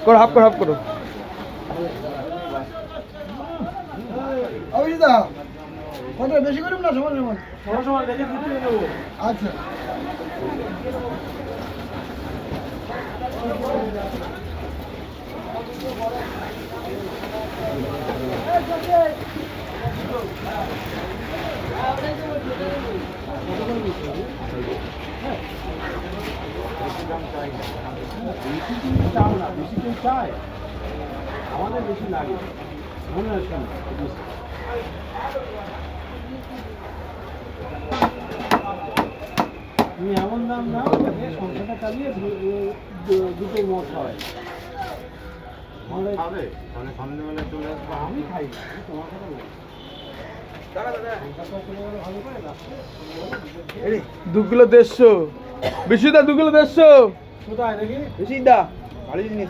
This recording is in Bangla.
করো হাফ করো হাফ করো। অভিজিৎদা কত বেশি করুন না সমান সমান? সবার সময় দেখে দিতে দেবো। আচ্ছা চাও না, বেশি কেউ চায়, আমাদের বেশি লাগে মনে হয়। তুমি এমন দাম দাও যাতে সংসারটা চালিয়ে দুটো মত হয়। খাবে মানে সন্ধ্যেবেলা চলে আসবো, আমি খাই না, তোমার কথা বলি। 2 কিলো 150, বেশি দা 2 কিলো 150 কোথায় দেখি বেশি দা, ভালো জিনিস।